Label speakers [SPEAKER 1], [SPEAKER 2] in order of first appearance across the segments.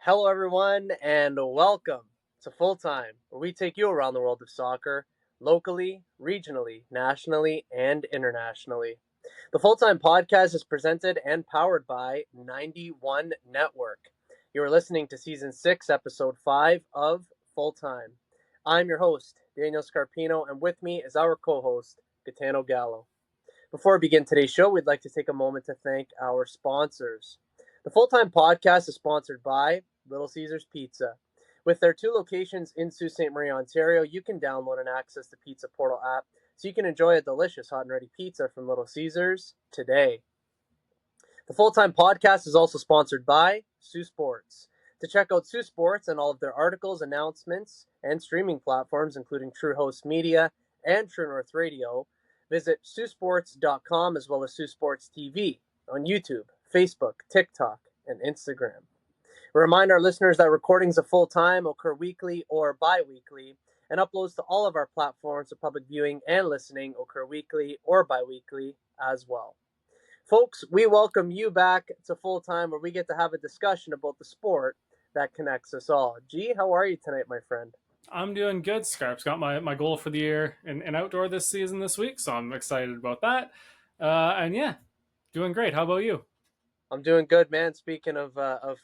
[SPEAKER 1] Hello, everyone, and welcome to Full Time, where we take you around the world of soccer, locally, regionally, nationally, and internationally. The Full Time podcast is presented and powered by 91 Network. You are listening to Season 6, Episode 5 of Full Time. I'm your host, Daniel Scarpino, and with me is our co host, Gitano Gallo. Before we begin today's show, we'd like to take a moment to thank our sponsors. The Full Time Podcast is sponsored by Little Caesars Pizza. With their 2 locations in Sault Ste. Marie, Ontario, you can download and access the Pizza Portal app so you can enjoy a delicious hot and ready pizza from Little Caesars today. The Full Time Podcast is also sponsored by Sioux Sports. To check out Sioux Sports and all of their articles, announcements, and streaming platforms, including True Host Media and True North Radio, visit SiouxSports.com as well as Sioux Sports TV on YouTube, Facebook, TikTok, and Instagram. We remind our listeners that recordings of Full Time occur weekly or bi-weekly, and uploads to all of our platforms for public viewing and listening occur weekly or bi-weekly as well. Folks, we welcome you back to Full Time, where we get to have a discussion about the sport that connects us all. G, how are you tonight, my friend?
[SPEAKER 2] I'm doing good, Scarp's got my goal for the year in outdoor this season this week, so I'm excited about that. And yeah, doing great. How about you?
[SPEAKER 1] I'm doing good, man. Speaking of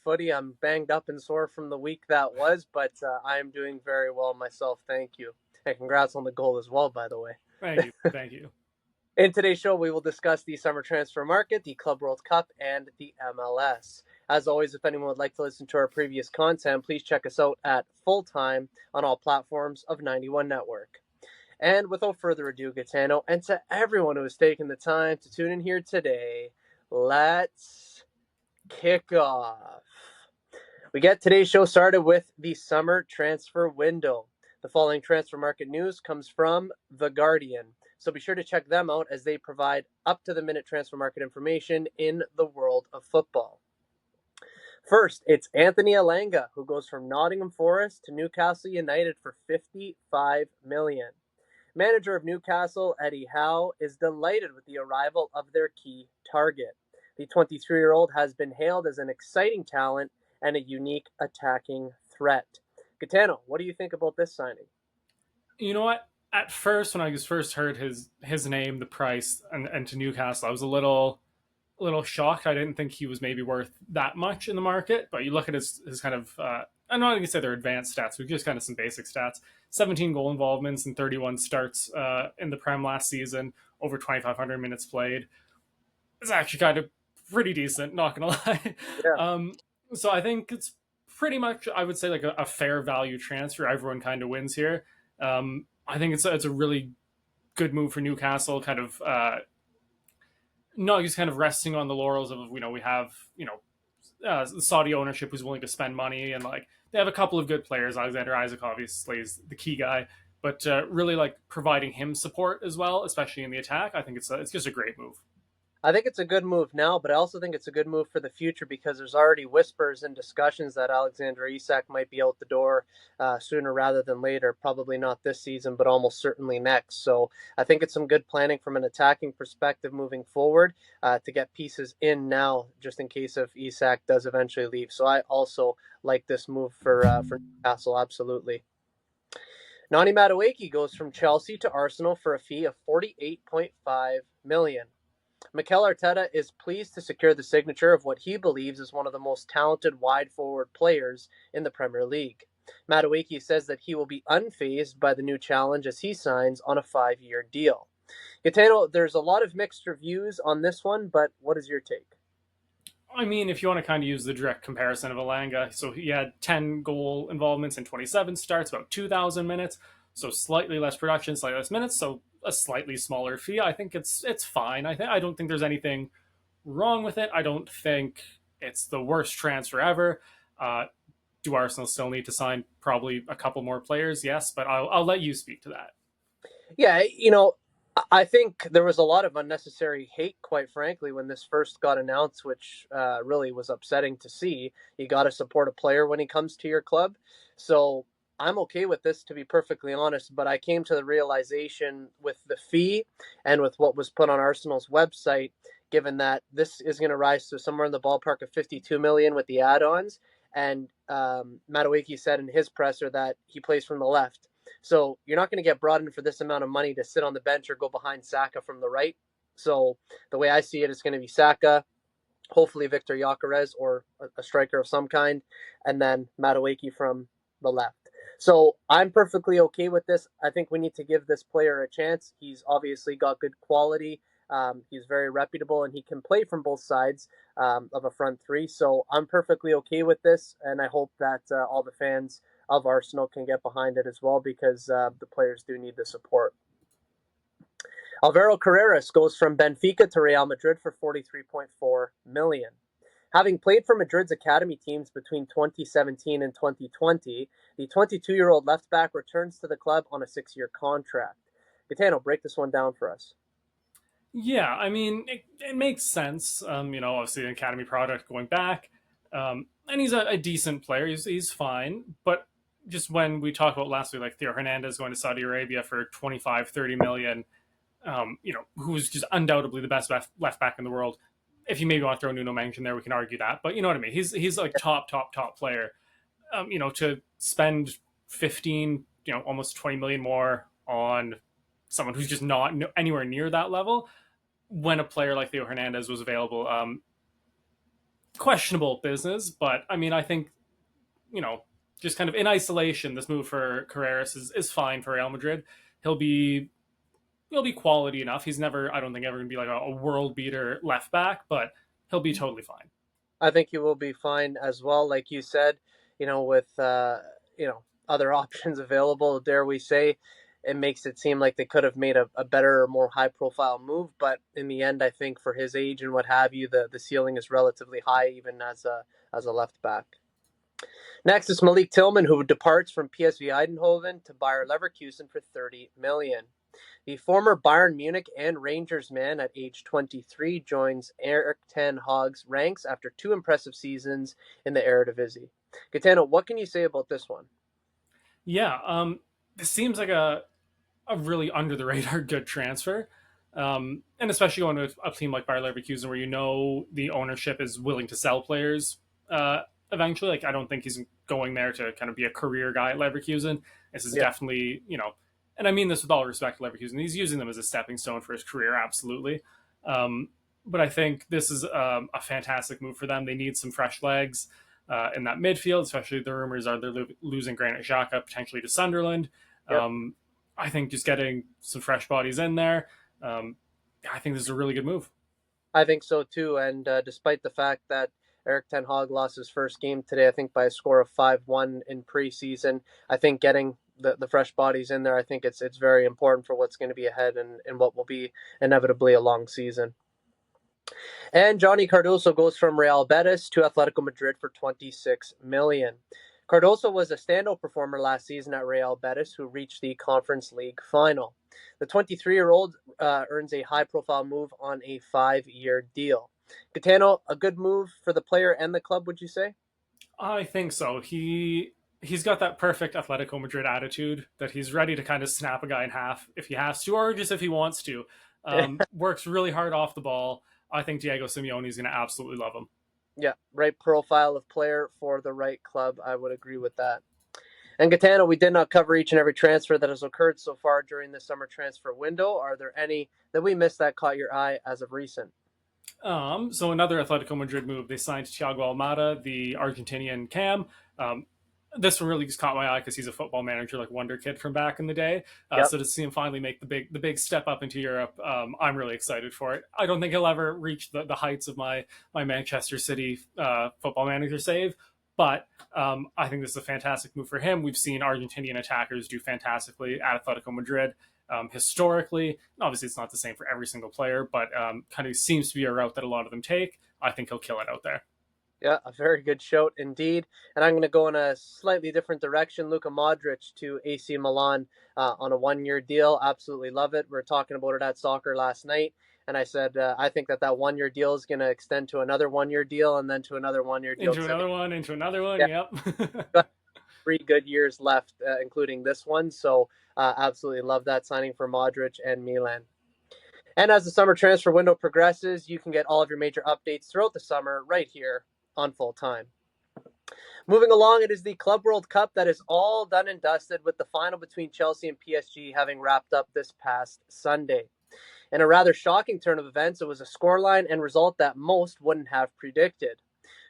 [SPEAKER 1] footy, I'm banged up and sore from the week that was, but I am doing very well myself. Thank you. And congrats on the goal as well, by the way.
[SPEAKER 2] Thank you.
[SPEAKER 1] In today's show, we will discuss the summer transfer market, the Club World Cup, and the MLS. As always, if anyone would like to listen to our previous content, please check us out at Full Time on all platforms of 91 Network. And without further ado, Gitano, and to everyone who has taken the time to tune in here today, let's kick off. We get today's show started with the summer transfer window. The following transfer market news comes from The Guardian, so be sure to check them out as they provide up-to-the-minute transfer market information in the world of football. First, it's Anthony Elanga, who goes from Nottingham Forest to Newcastle United for $55 million. Manager of Newcastle, Eddie Howe, is delighted with the arrival of their key target. The 23-year-old has been hailed as an exciting talent and a unique attacking threat. Gitano, what do you think about this signing?
[SPEAKER 2] You know what? At first, when I first heard his name, the price, and to Newcastle, I was a little shocked. I didn't think he was maybe worth that much in the market. But you look at his kind of, I'm not going to say they're advanced stats, but just kind of some basic stats. 17 goal involvements and 31 starts in the Prem last season, over 2,500 minutes played. It's actually kind of pretty decent, not going to lie.
[SPEAKER 1] Yeah.
[SPEAKER 2] So I think it's pretty much, I would say, like a fair value transfer. Everyone kind of wins here. I think it's a really good move for Newcastle, kind of not just kind of resting on the laurels of, we have, the Saudi ownership who's willing to spend money, and like they have a couple of good players. Alexander Isaac obviously is the key guy, but really like providing him support as well, especially in the attack. I think it's just a great move.
[SPEAKER 1] I think it's a good move now, but I also think it's a good move for the future because there's already whispers and discussions that Alexander Isak might be out the door sooner rather than later. Probably not this season, but almost certainly next. So I think it's some good planning from an attacking perspective moving forward to get pieces in now, just in case if Isak does eventually leave. So I also like this move for Newcastle, absolutely. Nani Madueke goes from Chelsea to Arsenal for a fee of $48.5 million. Mikel Arteta is pleased to secure the signature of what he believes is one of the most talented wide forward players in the Premier League. Madueke says that he will be unfazed by the new challenge as he signs on a 5-year deal. Gitano, there's a lot of mixed reviews on this one, but what is your take?
[SPEAKER 2] I mean, if you want to kind of use the direct comparison of Elanga, so he had 10 goal involvements in 27 starts, about 2,000 minutes, so slightly less production, slightly less minutes, so a slightly smaller fee. I think it's fine. I don't think there's anything wrong with it. I don't think it's the worst transfer ever. Do Arsenal still need to sign probably a couple more players? Yes, but I'll let you speak to that.
[SPEAKER 1] Yeah, I think there was a lot of unnecessary hate, quite frankly, when this first got announced, which really was upsetting to see. You got to support a player when he comes to your club. So I'm okay with this, to be perfectly honest, but I came to the realization with the fee and with what was put on Arsenal's website, given that this is going to rise to somewhere in the ballpark of $52 million with the add-ons, And Madueke said in his presser that he plays from the left. So you're not going to get brought in for this amount of money to sit on the bench or go behind Saka from the right. So the way I see it is going to be Saka, hopefully Victor Gyökeres or a striker of some kind, and then Madueke from the left. So I'm perfectly okay with this. I think we need to give this player a chance. He's obviously got good quality. He's very reputable, and he can play from both sides of a front three. So I'm perfectly okay with this, and I hope that all the fans of Arsenal can get behind it as well, because the players do need the support. Alvaro Carreras goes from Benfica to Real Madrid for 43.4 million. Having played for Madrid's academy teams between 2017 and 2020, the 22-year-old left back returns to the club on a 6-year contract. Gitano, break this one down for us.
[SPEAKER 2] Yeah, I mean, it makes sense. Obviously, an academy product going back. And he's a decent player. He's fine. But just when we talked about last week, like Theo Hernandez going to Saudi Arabia for 25, 30 million, who's just undoubtedly the best left back in the world. If you maybe want to throw Nuno Mendes in there, we can argue that. But you know what I mean? He's like top player. To spend 15, almost 20 million more on someone who's just not anywhere near that level when a player like Theo Hernandez was available. Questionable business, but I mean, I think, just kind of in isolation, this move for Carreras is fine for Real Madrid. He'll be quality enough. He's never, I don't think, ever going to be like a world beater left back, but he'll be totally fine.
[SPEAKER 1] I think he will be fine as well, like you said. With other options available, dare we say, it makes it seem like they could have made a better, more high-profile move. But in the end, I think for his age and what have you, the ceiling is relatively high, even as a left back. Next is Malik Tillman, who departs from PSV Eindhoven to Bayer Leverkusen for 30 million. The former Bayern Munich and Rangers man at age 23 joins Erik ten Hag's ranks after 2 impressive seasons in the Eredivisie. Gitano, what can you say about this one?
[SPEAKER 2] Yeah, this seems like a really under the radar good transfer. And especially going to a team like Bayer Leverkusen, where the ownership is willing to sell players eventually. Like, I don't think he's going there to kind of be a career guy at Leverkusen. This is definitely, and I mean this with all respect to Leverkusen, he's using them as a stepping stone for his career, absolutely. But I think this is a fantastic move for them. They need some fresh legs in that midfield, especially the rumors are they're losing Granit Xhaka potentially to Sunderland.
[SPEAKER 1] Yep.
[SPEAKER 2] I think just getting some fresh bodies in there, I think this is a really good move.
[SPEAKER 1] I think so too. And despite the fact that Erik ten Hag lost his first game today, I think by a score of 5-1 in preseason, I think getting the fresh bodies in there, I think it's very important for what's going to be ahead and what will be inevitably a long season. And Johnny Cardoso goes from Real Betis to Atletico Madrid for 26 million. Cardoso was a standout performer last season at Real Betis, who reached the Conference League final. The 23-year-old earns a high-profile move on a 5-year deal. Gitano, a good move for the player and the club, would you say?
[SPEAKER 2] I think so. He's got that perfect Atletico Madrid attitude that he's ready to kind of snap a guy in half if he has to, or just if he wants to. Works really hard off the ball. I think Diego Simeone is going to absolutely love him.
[SPEAKER 1] Yeah, right profile of player for the right club. I would agree with that. And Gitano, we did not cover each and every transfer that has occurred so far during the summer transfer window. Are there any that we missed that caught your eye as of recent?
[SPEAKER 2] So another Atletico Madrid move, they signed Thiago Almada, the Argentinian cam. This one really just caught my eye because he's a football manager, like Wonder Kid from back in the day. So to see him finally make the big step up into Europe, I'm really excited for it. I don't think he'll ever reach the heights of my Manchester City football manager save, but I think this is a fantastic move for him. We've seen Argentinian attackers do fantastically at Atletico Madrid. Historically, obviously it's not the same for every single player, but kind of seems to be a route that a lot of them take. I think he'll kill it out there.
[SPEAKER 1] Yeah, a very good shout indeed. And I'm going to go in a slightly different direction. Luka Modric to AC Milan on a 1-year deal. Absolutely love it. We were talking about it at soccer last night. And I said, I think that 1-year deal is going to extend to another 1-year deal and then to another 1-year deal.
[SPEAKER 2] Into another one.
[SPEAKER 1] Yeah.
[SPEAKER 2] Yep.
[SPEAKER 1] 3 good years left, including this one. So absolutely love that signing for Modric and Milan. And as the summer transfer window progresses, you can get all of your major updates throughout the summer right here on Full Time. Moving along, it is the Club World Cup that is all done and dusted, with the final between Chelsea and PSG having wrapped up this past Sunday. In a rather shocking turn of events, it was a scoreline and result that most wouldn't have predicted.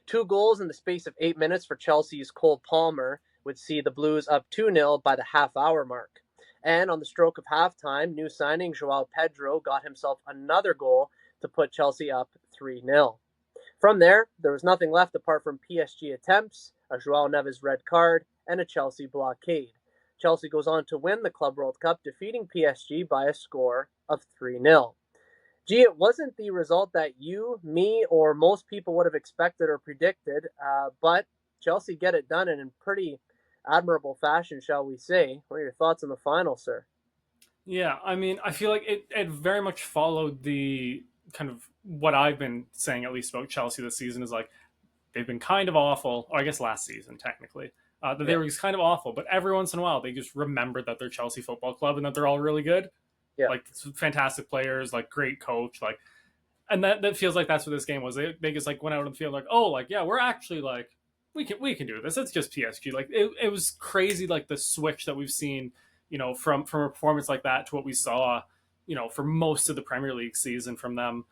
[SPEAKER 1] Two goals in the space of 8 minutes for Chelsea's Cole Palmer would see the Blues up 2-0 by the half-hour mark. And on the stroke of halftime, new signing Joao Pedro got himself another goal to put Chelsea up 3-0. From there was nothing left apart from PSG attempts, a Joao Neves red card, and a Chelsea blockade. Chelsea goes on to win the Club World Cup, defeating PSG by a score of 3-0. Gee, it wasn't the result that you, me, or most people would have expected or predicted, but Chelsea get it done and in pretty admirable fashion, shall we say. What are your thoughts on the final, sir?
[SPEAKER 2] Yeah, I mean, I feel like it very much followed the kind of what I've been saying, at least about Chelsea this season, is like they've been kind of awful, or I guess last season, technically, that they
[SPEAKER 1] Yeah,
[SPEAKER 2] were just kind of awful, but every once in a while they just remember that they're Chelsea Football Club and that they're all really good.
[SPEAKER 1] yeah,
[SPEAKER 2] Like fantastic players, like great coach, like, and that feels like that's what this game was. They just like went out on the field like, oh, like yeah, we're actually like we can do this. It's just PSG. Like it was crazy, like the switch that we've seen, from a performance like that to what we saw, for most of the Premier League season from them.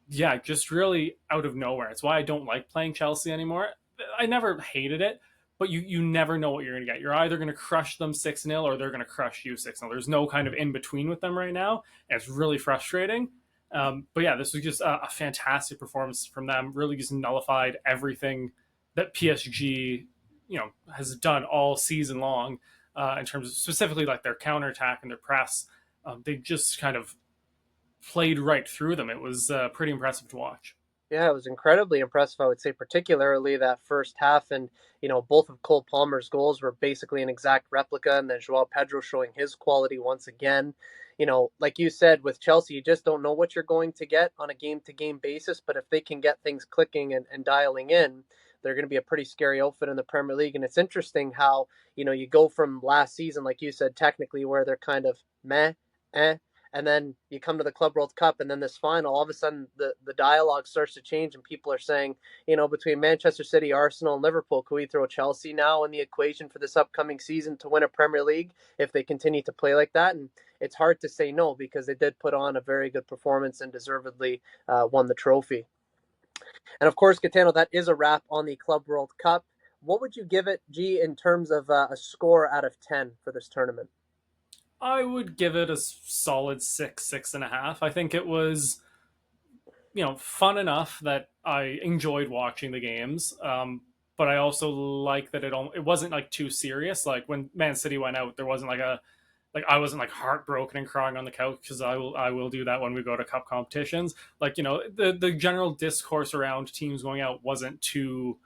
[SPEAKER 2] Yeah, just really out of nowhere. It's why I don't like playing Chelsea anymore. I never hated it, but you never know what you're going to get. You're either going to crush them 6-0 or they're going to crush you 6-0. There's no kind of in between with them right now. And it's really frustrating. But yeah, this was just a fantastic performance from them. Really just nullified everything that PSG, has done all season long, in terms of specifically like their counterattack and their press. They just kind of played right through them. It was pretty impressive to watch.
[SPEAKER 1] yeah. It was incredibly impressive. I would say, particularly that first half, and both of Cole Palmer's goals were basically an exact replica, and then Joao Pedro showing his quality once again. Like you said, with Chelsea, you just don't know what you're going to get on a game-to-game basis. But if they can get things clicking and dialing in, they're going to be a pretty scary outfit in the Premier League. And it's interesting how you go from last season, like you said, technically where they're kind of meh, eh, and then you come to the Club World Cup, and then this final, all of a sudden the dialogue starts to change, and people are saying, between Manchester City, Arsenal, and Liverpool, could we throw Chelsea now in the equation for this upcoming season to win a Premier League if they continue to play like that? And it's hard to say no, because they did put on a very good performance and deservedly won the trophy. And of course, Gitano, that is a wrap on the Club World Cup. What would you give it, G, in terms of a score out of 10 for this tournament?
[SPEAKER 2] I would give it a solid 6.5. I think it was, fun enough that I enjoyed watching the games. But I also like that it wasn't like too serious. Like when Man City went out, there wasn't like I wasn't like heartbroken and crying on the couch, because I will do that when we go to cup competitions. Like the general discourse around teams going out wasn't too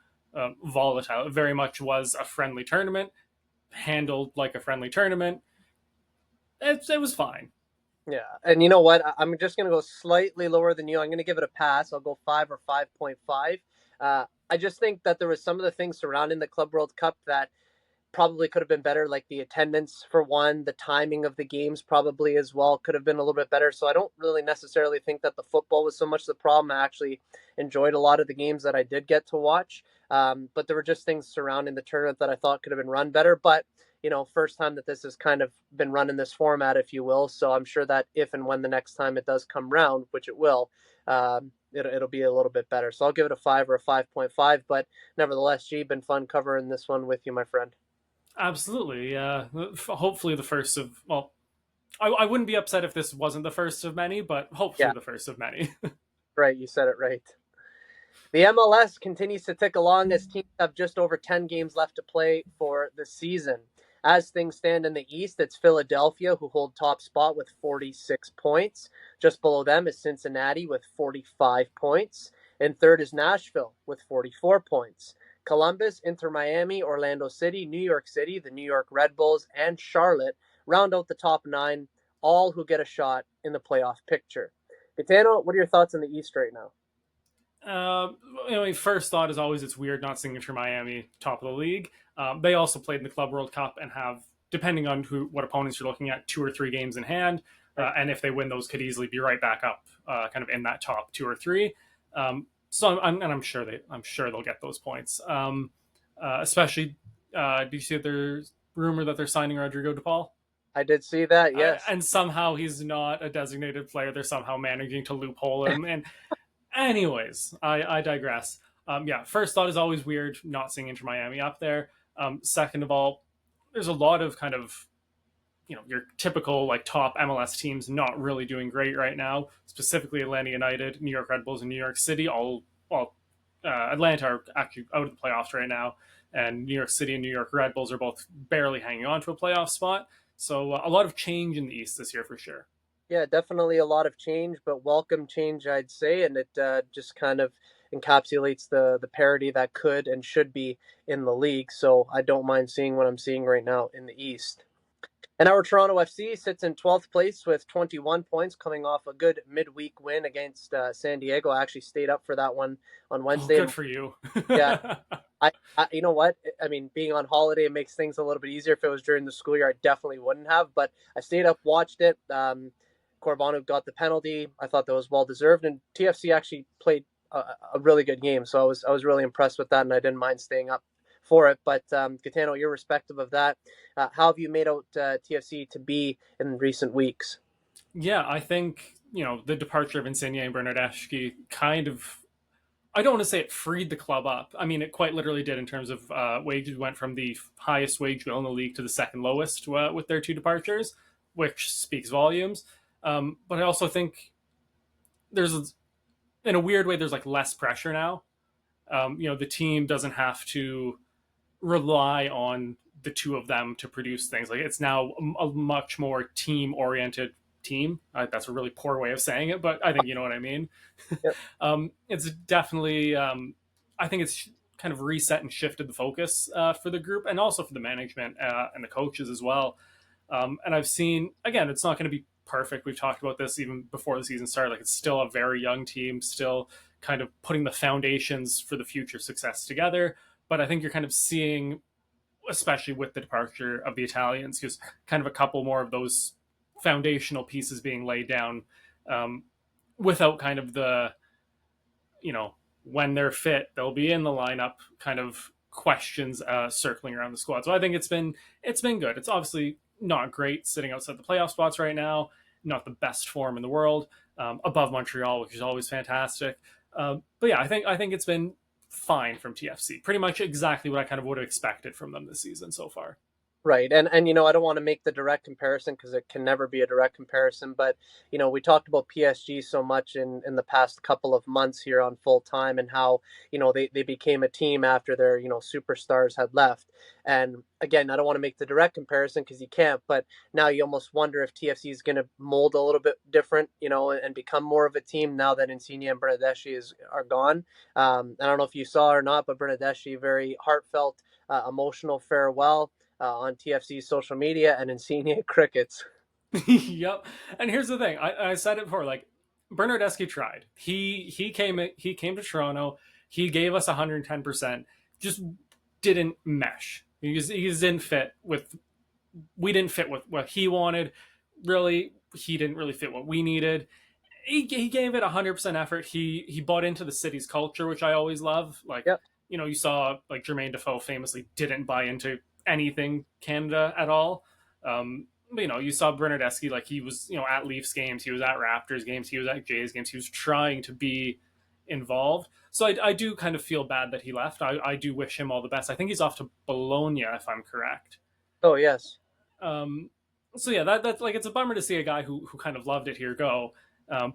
[SPEAKER 2] volatile. It very much was a friendly tournament, handled like a friendly tournament. It was fine.
[SPEAKER 1] Yeah, and you know what? I'm just going to go slightly lower than you. I'm going to give it a pass. I'll go 5 or 5.5. I just think that there was some of the things surrounding the Club World Cup that probably could have been better, like the attendance for one, the timing of the games probably as well could have been a little bit better. So I don't really necessarily think that the football was so much the problem. I actually enjoyed a lot of the games that I did get to watch, but there were just things surrounding the tournament that I thought could have been run better. But first time that this has kind of been run in this format, if you will. So I'm sure that if and when the next time it does come round, which it will, it'll be a little bit better. So I'll give it a 5 or a 5.5. But nevertheless, G, been fun covering this one with you, my friend.
[SPEAKER 2] Absolutely. Hopefully the first of, well, I wouldn't be upset if this wasn't the first of many, but hopefully
[SPEAKER 1] Yeah,
[SPEAKER 2] the first of many.
[SPEAKER 1] right. You said it right. The MLS continues to tick along as teams have just over 10 games left to play for the season. As things stand in the East, it's Philadelphia who hold top spot with 46 points. Just below them is Cincinnati with 45 points. And third is Nashville with 44 points. Columbus, Inter Miami, Orlando City, New York City, the New York Red Bulls, and Charlotte round out the top nine, all who get a shot in the playoff picture. Gitano, what are your thoughts on the East right now?
[SPEAKER 2] uh, First thought is always it's weird not seeing Inter Miami top of the league. They also played in the Club World Cup and have, depending on what opponents you're looking at, 2 or 3 games in hand. And if they win, those could easily be right back up, kind of in that top 2 or 3. So I'm sure they'll get those points. Especially, do you see that there's rumor that they're signing Rodrigo DePaul?
[SPEAKER 1] I did see that. Yes.
[SPEAKER 2] And somehow he's not a designated player. They're somehow managing to loophole him. And anyways, I digress. Yeah, first thought is always weird not seeing Inter Miami up there. Second of all, there's a lot of kind of your typical like top MLS teams not really doing great right now. Specifically, Atlanta United, New York Red Bulls, and New York City. Atlanta are actually out of the playoffs right now, and New York City and New York Red Bulls are both barely hanging on to a playoff spot. So a lot of change in the East this year for sure.
[SPEAKER 1] Yeah, definitely a lot of change, but welcome change, I'd say, and it just kind of encapsulates the parity that could and should be in the league. So I don't mind seeing what I'm seeing right now in the East. And our Toronto FC sits in 12th place with 21 points, coming off a good midweek win against San Diego. I actually stayed up for that one on
[SPEAKER 2] Oh,
[SPEAKER 1] Wednesday.
[SPEAKER 2] good
[SPEAKER 1] And
[SPEAKER 2] for you.
[SPEAKER 1] yeah, you know what? I mean, being on holiday it makes things a little bit easier. If it was during the school year, I definitely wouldn't have. But I stayed up, watched it. Corbano got the penalty. I thought that was well deserved, and TFC actually played a really good game. So I was really impressed with that, and I didn't mind staying up for it. But Gitano, irrespective of that, how have you made out TFC to be in recent weeks?
[SPEAKER 2] Yeah, I think the departure of Insigne and Bernardeschi kind of, I don't want to say it freed the club up. I mean, it quite literally did in terms of wages. Went from the highest wage bill in the league to the second lowest with their two departures, which speaks volumes. But I also think there's, in a weird way, there's like less pressure now. The team doesn't have to rely on the two of them to produce things. Like it's now a much more team oriented team. That's a really poor way of saying it, but I think you know what I mean.
[SPEAKER 1] Yep.
[SPEAKER 2] It's definitely, I think it's kind of reset and shifted the focus for the group and also for the management and the coaches as well. And I've seen, again, it's not going to be perfect. We've talked about this even before the season started. Like it's still a very young team, still kind of putting the foundations for the future success together. But I think you're kind of seeing, especially with the departure of the Italians, because kind of a couple more of those foundational pieces being laid down um, without kind of the, you know, when they're fit, they'll be in the lineup kind of questions circling around the squad. So I think it's been good. It's obviously not great sitting outside the playoff spots right now, not the best form in the world, above Montreal, which is always fantastic. But yeah, I think it's been fine from TFC. Pretty much exactly what I kind of would have expected from them this season so far.
[SPEAKER 1] Right. And I don't want to make the direct comparison because it can never be a direct comparison, but we talked about PSG so much in the past couple of months here on Full Time and how, they became a team after their, superstars had left. And again, I don't want to make the direct comparison because you can't, but now you almost wonder if TFC is going to mold a little bit different, and become more of a team now that Insigne and Bernardeschi are gone. I don't know if you saw or not, but Bernardeschi, very heartfelt, emotional farewell on TFC's social media, and Insigne crickets.
[SPEAKER 2] Yep. And here's the thing. I said it before. Like Bernardeschi tried. He came to Toronto. He gave us 110%. Just didn't mesh. He just didn't fit with. We didn't fit with what he wanted. Really, he didn't really fit what we needed. He gave it 100% effort. He bought into the city's culture, which I always love. Like
[SPEAKER 1] Yep.
[SPEAKER 2] you saw like Jermaine Defoe famously didn't buy into anything Canada at all. But, you saw Bernardeschi, like he was at Leafs games, he was at Raptors games, he was at Jays games, he was trying to be involved. So I do kind of feel bad that he left. I do wish him all the best. I think he's off to Bologna, if I'm correct.
[SPEAKER 1] Oh yes.
[SPEAKER 2] Um, so yeah, that's like it's a bummer to see a guy who kind of loved it here go. Um,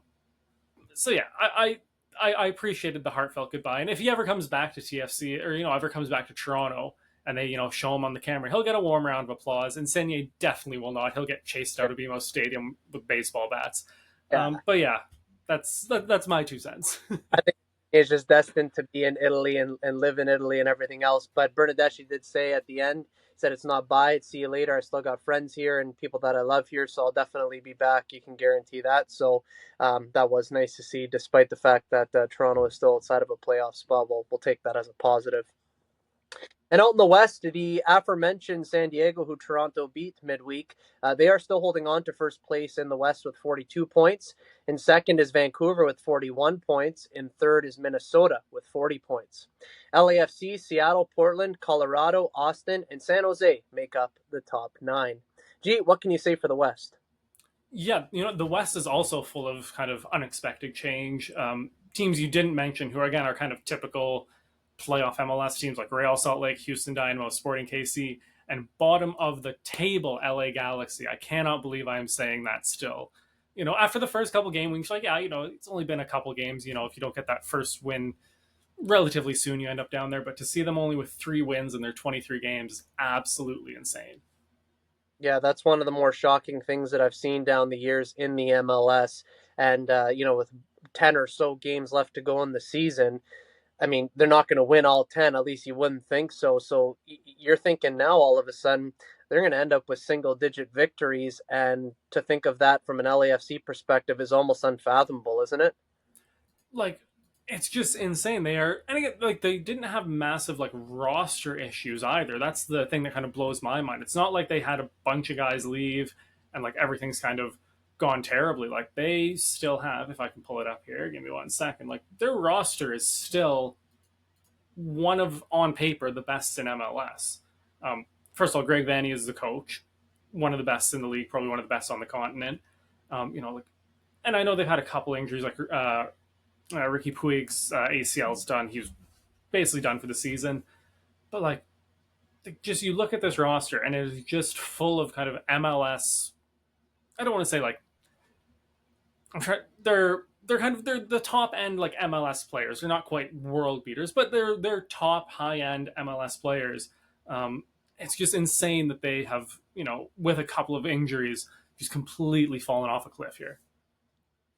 [SPEAKER 2] so yeah, I appreciated the heartfelt goodbye. And if he ever comes back to TFC or ever comes back to Toronto and they show him on the camera, he'll get a warm round of applause. And Senye definitely will not. He'll get chased out of BMO Stadium with baseball bats.
[SPEAKER 1] Yeah.
[SPEAKER 2] But yeah, that's my 2 cents.
[SPEAKER 1] I think he's just destined to be in Italy and live in Italy and everything else. But Bernardeschi did say at the end, said it's not bye, it's see you later. I still got friends here and people that I love here, so I'll definitely be back. You can guarantee that. So that was nice to see, despite the fact that Toronto is still outside of a playoff spot. We'll take that as a positive. And out in the West, the aforementioned San Diego, who Toronto beat midweek, they are still holding on to first place in the West with 42 points. In second is Vancouver with 41 points. In third is Minnesota with 40 points. LAFC, Seattle, Portland, Colorado, Austin, and San Jose make up the top 9. Gee, what can you say for the West?
[SPEAKER 2] Yeah, the West is also full of kind of unexpected change. Teams you didn't mention, who again are kind of typical playoff MLS teams like Real Salt Lake, Houston Dynamo, Sporting KC, and bottom of the table LA Galaxy. I cannot believe I am saying that still. After the first couple game weeks, like, yeah, it's only been a couple games. If you don't get that first win relatively soon, you end up down there. But to see them only with 3 wins in their 23 games is absolutely insane.
[SPEAKER 1] Yeah, that's one of the more shocking things that I've seen down the years in the MLS. And, with 10 or so games left to go in the season, I mean, they're not going to win all 10. At least you wouldn't think so. So you're thinking now all of a sudden they're going to end up with single digit victories. And to think of that from an LAFC perspective is almost unfathomable, isn't it?
[SPEAKER 2] Like, it's just insane. They are, and again, like, they didn't have massive like roster issues either. That's the thing that kind of blows my mind. It's not like they had a bunch of guys leave and like everything's kind of gone terribly. Like, they still have, if I can pull it up here, give me 1 second. Like, their roster is still one of, on paper, the best in MLS. First of all, Greg Vanney is the coach, one of the best in the league, probably one of the best on the continent. Like, and I know they've had a couple injuries, like Ricky Puig's ACL's done. He's basically done for the season. But like, just you look at this roster, and it is just full of kind of MLS. I don't want to say like I'm trying. They're the top end like MLS players. They're not quite world beaters, but they're top high end MLS players. It's just insane that they have, with a couple of injuries, just completely fallen off a cliff here.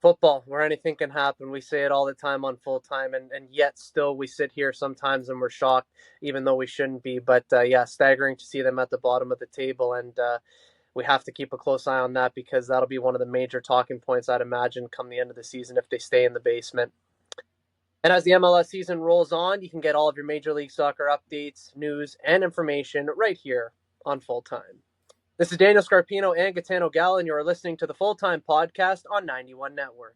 [SPEAKER 1] Football, where anything can happen. We say it all the time on Full Time, and yet still we sit here sometimes and we're shocked, even though we shouldn't be. But yeah, staggering to see them at the bottom of the table. And we have to keep a close eye on that because that'll be one of the major talking points, I'd imagine, come the end of the season if they stay in the basement. And as the MLS season rolls on, you can get all of your Major League Soccer updates, news, and information right here on Full Time. This is Daniel Scarpino and Gitano Gallo, and you are listening to the Full Time Podcast on 91 Network.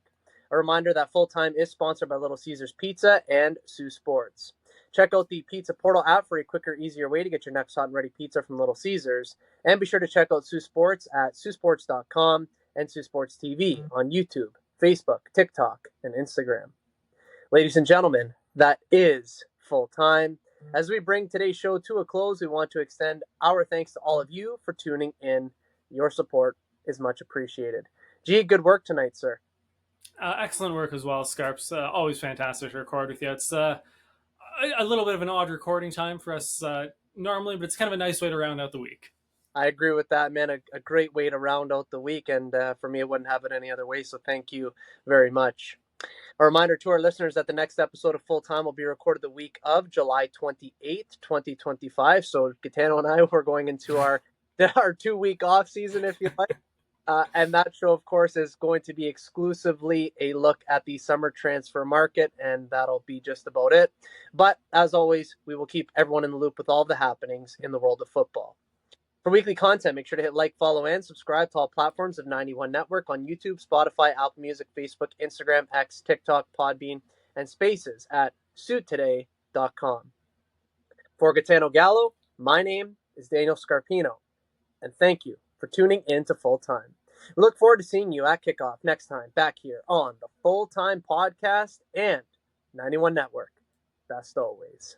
[SPEAKER 1] A reminder that Full Time is sponsored by Little Caesars Pizza and Sioux Sports. Check out the Pizza Portal app for a quicker, easier way to get your next hot and ready pizza from Little Caesars. And be sure to check out Sioux Sports at siouxsports.com and Sioux Sports TV on YouTube, Facebook, TikTok, and Instagram. Ladies and gentlemen, that is Full Time. As we bring today's show to a close, we want to extend our thanks to all of you for tuning in. Your support is much appreciated. Gee, good work tonight, sir.
[SPEAKER 2] Excellent work as well, Scarps. Always fantastic to record with you. It's a little bit of an odd recording time for us normally, but it's kind of a nice way to round out the week.
[SPEAKER 1] I agree with that, man. A great way to round out the week, and for me, it wouldn't have it any other way, so thank you very much. A reminder to our listeners that the next episode of Full Time will be recorded the week of July 28th, 2025. So Gitano and I were going into our 2-week off season, if you like. And that show, of course, is going to be exclusively a look at the summer transfer market, and that'll be just about it. But as always, we will keep everyone in the loop with all the happenings in the world of football. For weekly content, make sure to hit like, follow, and subscribe to all platforms of 91 Network on YouTube, Spotify, Apple Music, Facebook, Instagram, X, TikTok, Podbean, and Spaces at suittoday.com. For Gitano Gallo, my name is Daniel Scarpino, and thank you for tuning in to Full Time. We look forward to seeing you at kickoff next time back here on the Full Time Podcast and 91 Network. Best always.